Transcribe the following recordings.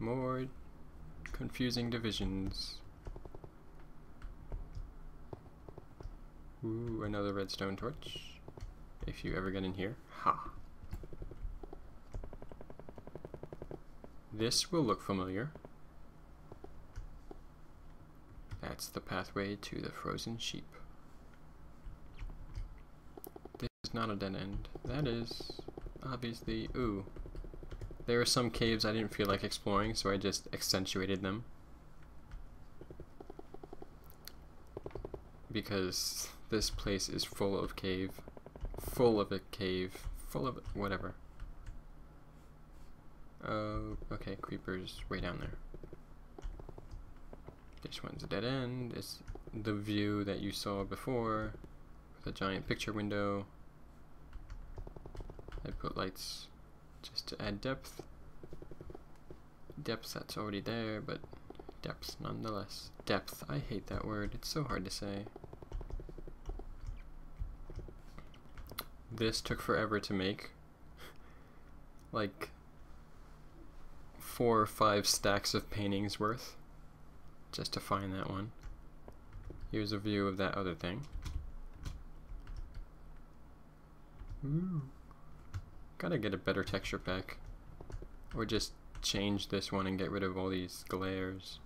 More confusing divisions. Ooh, another redstone torch. If you ever get in here. Ha! This will look familiar. That's the pathway to the frozen sheep. This is not a dead end. That is obviously... Ooh. There are some caves I didn't feel like exploring, so I just accentuated them. Because this place is full of cave. Full of a cave. Full of whatever. Oh, okay, creepers way down there. This one's a dead end. It's the view that you saw before with a giant picture window. I put lights just to add depth. Depth that's already there, but depth nonetheless. Depth, I hate that word. It's so hard to say. This took forever to make. Like 4 or 5 stacks of paintings worth just to find that one. Here's a view of that other thing. Ooh. Gotta get a better texture pack. Or just change this one and get rid of all these glares.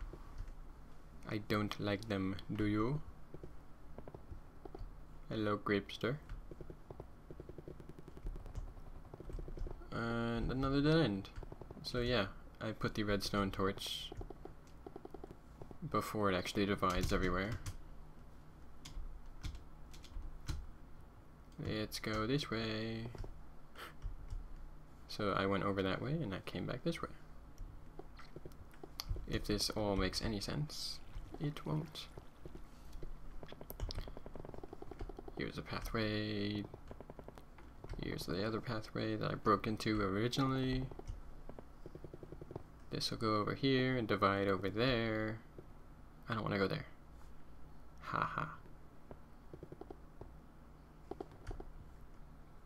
I don't like them, do you? Hello, Grapester. And another dead end. So yeah, I put the redstone torch before it actually divides everywhere. Let's go this way. So I went over that way and I came back this way. If this all makes any sense, it won't. Here's a pathway. Here's the other pathway that I broke into originally. This will go over here and divide over there. I don't want to go there. Haha.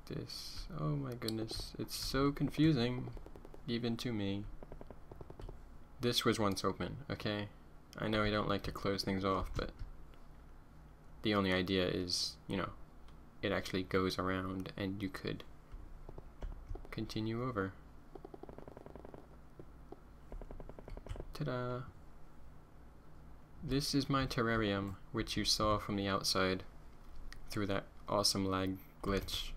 This, oh my goodness, it's so confusing, even to me. This was once open, okay? I know I don't like to close things off, but the only idea is, you know, it actually goes around and you could continue over. Ta-da! This is my terrarium, which you saw from the outside through that awesome lag glitch.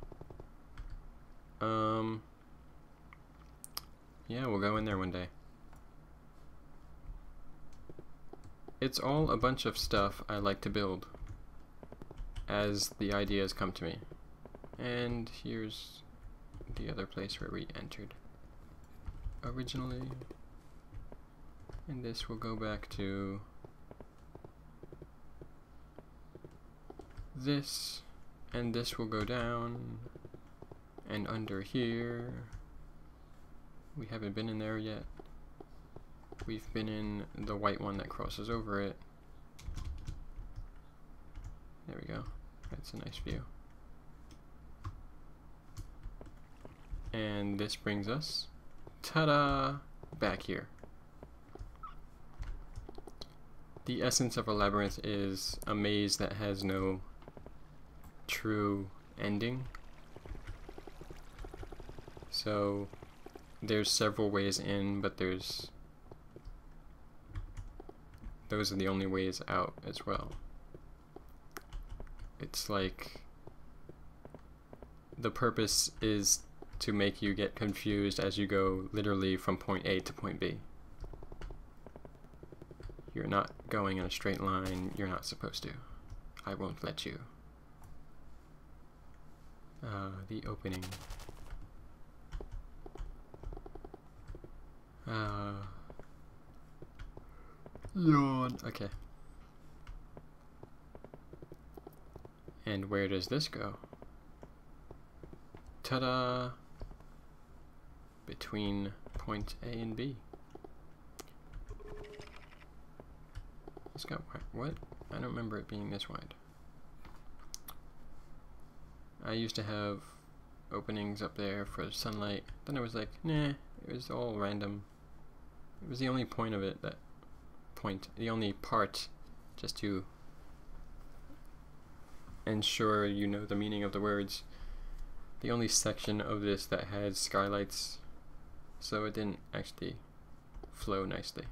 Yeah, we'll go in there one day. It's all a bunch of stuff I like to build as the ideas come to me. And here's the other place where we entered originally. And this will go back to this, and this will go down and under here. We haven't been in there yet. We've been in the white one that crosses over it. There we go. That's a nice view. And this brings us, ta-da, back here. The essence of a labyrinth is a maze that has no true ending. So there's several ways in, but those are the only ways out as well. It's like the purpose is to make you get confused as you go literally from point A to point B. You're not going in a straight line, you're not supposed to. I won't let you. The opening. Yawn. Okay. And where does this go? Ta-da! Between point A and B. It's got what? I don't remember it being this wide. I used to have openings up there for sunlight. Then I was like, nah, it was all random. It was the only point of it, the only part, just to ensure you know the meaning of the words, the only section of this that had skylights, so it didn't actually flow nicely.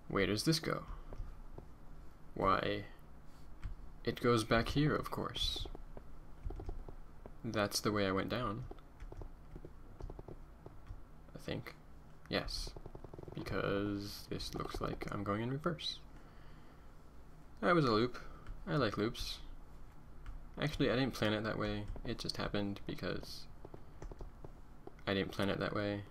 Where does this go? Why, it goes back here, of course. That's the way I went down. I think. Yes. Because this looks like I'm going in reverse. That was a loop. I like loops. Actually, I didn't plan it that way. It just happened because I didn't plan it that way.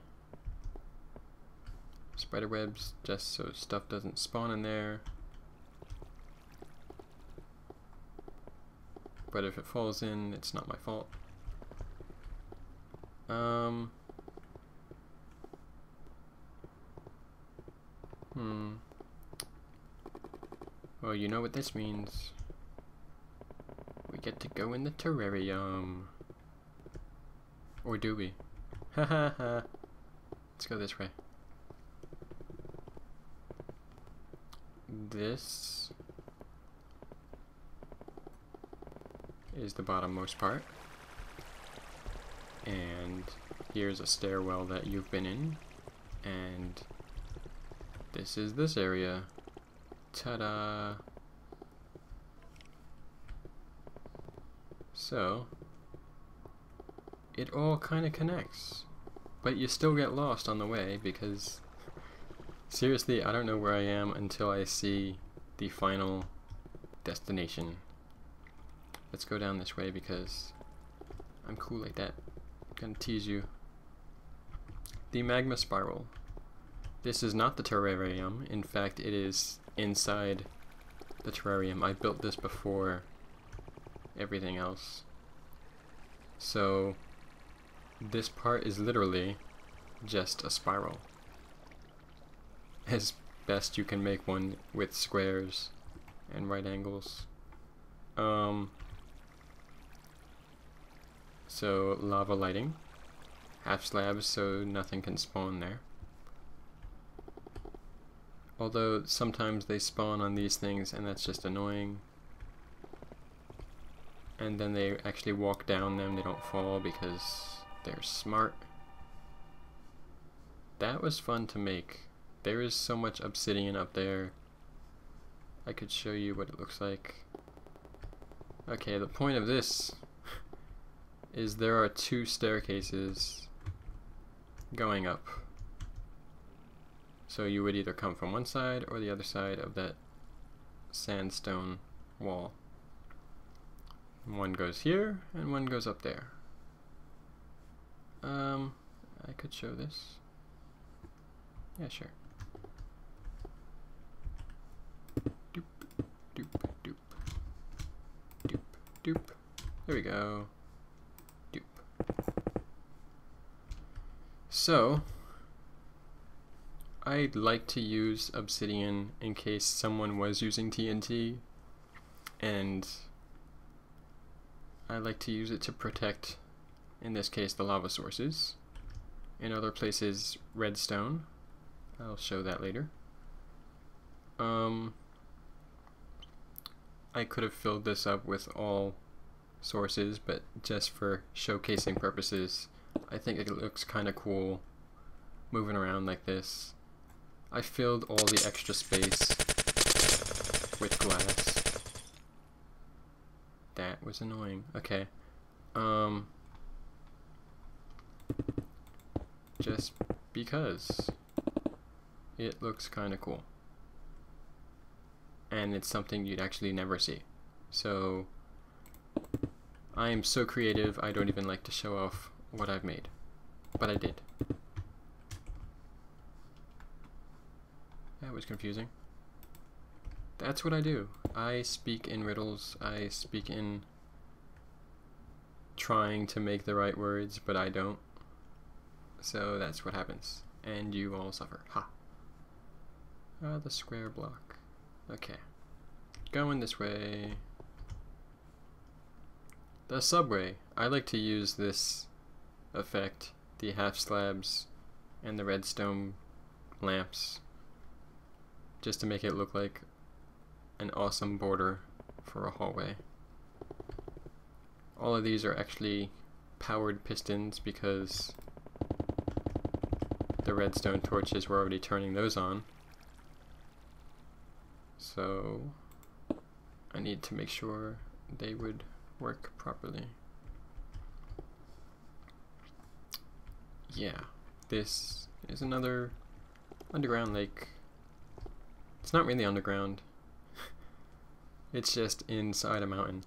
Spider webs, just so stuff doesn't spawn in there. But if it falls in, it's not my fault. Well, you know what this means. We get to go in the terrarium. Or do we? Ha ha ha. Let's go this way. This is the bottommost part. And here's a stairwell that you've been in. And this is this area. Ta-da! So, it all kind of connects. But you still get lost on the way because, seriously, I don't know where I am until I see the final destination. Let's go down this way because I'm cool like that. Gonna tease you. The magma spiral. This is not the terrarium. In fact, it is inside the terrarium. I built this before everything else. So this part is literally just a spiral. As best you can make one with squares and right angles. So lava lighting. Half slabs so nothing can spawn there. Although sometimes they spawn on these things and that's just annoying. And then they actually walk down them, they don't fall because they're smart. That was fun to make. There is so much obsidian up there. I could show you what it looks like. Okay, the point of this is there are two staircases going up. So you would either come from one side or the other side of that sandstone wall. One goes here and one goes up there. I could show this. Yeah, sure. Doop, doop, doop, doop, doop. There we go. Doop. So, I'd like to use obsidian in case someone was using TNT, and I like to use it to protect, in this case, the lava sources. In other places, redstone. I'll show that later. I could have filled this up with all sources, but just for showcasing purposes, I think it looks kind of cool moving around like this. I filled all the extra space with glass. That was annoying. Okay. Just because it looks kind of cool. And it's something you'd actually never see. So I am so creative, I don't even like to show off what I've made. But I did. That was confusing. That's what I do. I speak in riddles. I speak in trying to make the right words, but I don't. So that's what happens. And you all suffer. Ha. The square block. Okay. Going this way. The subway. I like to use this effect, the half slabs, and the redstone lamps just to make it look like an awesome border for a hallway. All of these are actually powered pistons because the redstone torches were already turning those on. So I need to make sure they would work properly. Yeah, this is another underground lake. It's not really underground. It's just inside a mountain.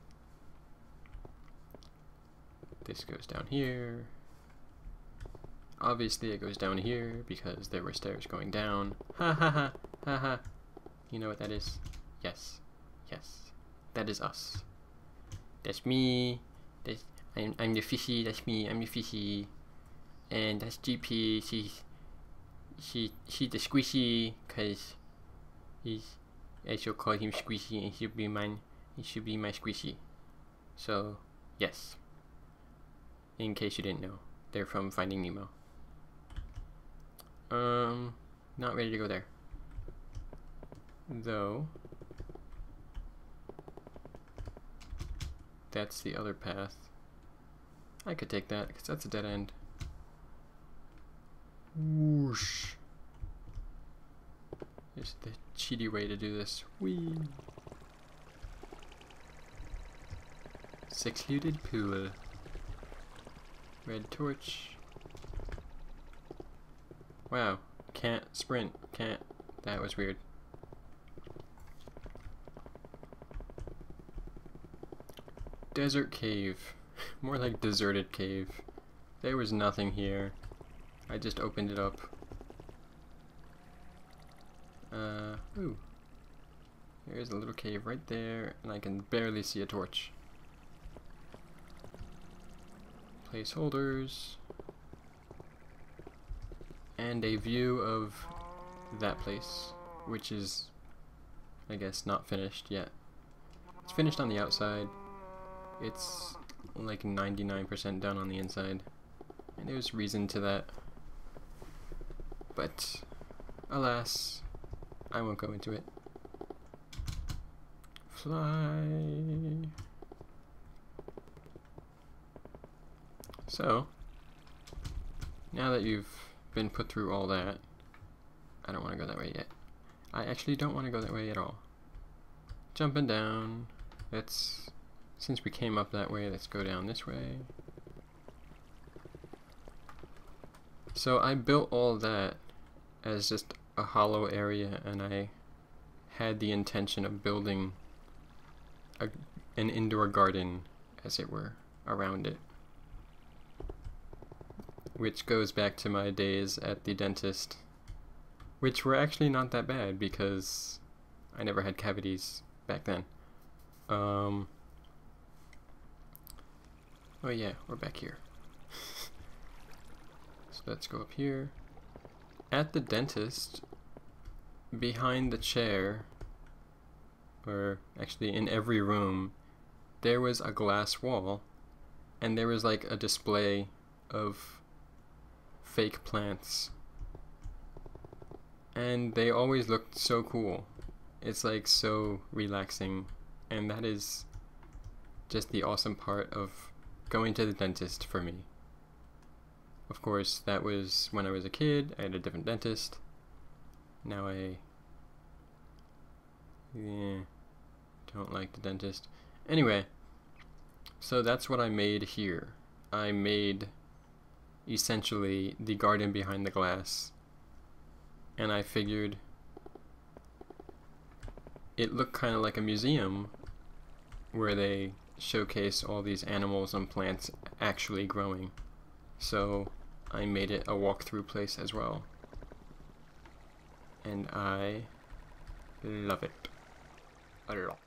This goes down here. Obviously it goes down here because there were stairs going down. Ha ha ha ha ha. You know what that is? Yes. Yes. That is us. That's me. I'm the fishy, that's me, I'm the fishy. And that's GP, she's the squishy, cause I shall call him squishy and he should be my squishy. So, yes. In case you didn't know, they're from Finding Nemo. Not ready to go there. Though, that's the other path. I could take that, because that's a dead end. Whoosh. Is the cheaty way to do this. Whee! Secluded pool. Red torch. Wow, can't sprint, can't. That was weird. Desert cave. More like deserted cave. There was nothing here. I just opened it up. Ooh. There's a little cave right there, and I can barely see a torch. Placeholders. And a view of that place, which is, I guess, not finished yet. It's finished on the outside. It's like 99% done on the inside. And there's reason to that. But, alas, I won't go into it. Fly. So, now that you've been put through all that, I don't want to go that way yet. I actually don't want to go that way at all. Jumping down. Since we came up that way, let's go down this way. So I built all that as just a hollow area, and I had the intention of building an indoor garden, as it were, around it. Which goes back to my days at the dentist, which were actually not that bad because I never had cavities back then. Oh yeah, we're back here. So let's go up here. At the dentist, behind the chair, or actually in every room, there was a glass wall, and there was like a display of fake plants. And they always looked so cool. It's like so relaxing, and that is just the awesome part of going to the dentist for me. Of course, that was when I was a kid. I had a different dentist. Now I don't like the dentist. Anyway, so that's what I made here. I made essentially the garden behind the glass, and I figured it looked kind of like a museum where they showcase all these animals and plants actually growing. So I made it a walkthrough place as well, and I love it a lot.